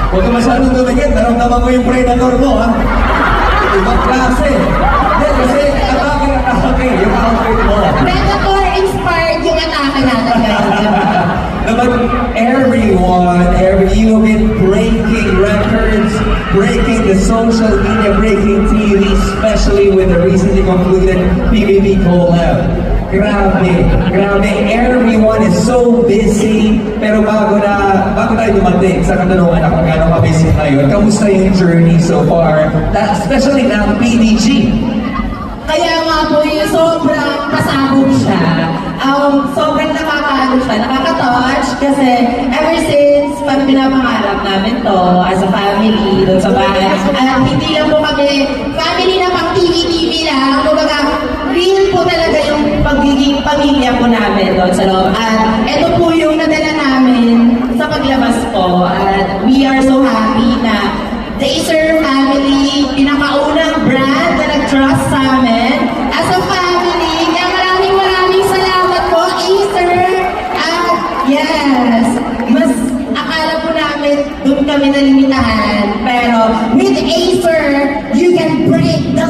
Huwag ka masyadong tumigil, naramdaman ko yung predator mo, ha? Ibang klase. Hindi, kasi atake yung outfit mo. Predator-inspired yung atake natin ngayon. But you've been breaking records, breaking the social media, breaking TV, especially with the recently concluded PBB collab. Grabe, everyone is so busy. Pero bago tayo dumating sa katanungan na kung gaano ka-busy tayo, kamusta yung journey so far, especially ng PDG? Kaya nga po yung sobrang pasabog siya. Sobrang nakaka-touch kasi ever since pag pinapangarap namin to as a family doon sa bahay. At hindi lang po kami family na pang TV lang. Kumbaga, real po talaga yung pagiging pamilya po namin doon sa loob. At ito po yung nadala namin sa paglabas po. At we are so happy na the Acer family, pinakaunang brand na nag-trust sa amin as a family. Kaya maraming salamat po, Acer. At yes, mas akala po namin doon kami nalimitahan. Pero with Acer, you can break the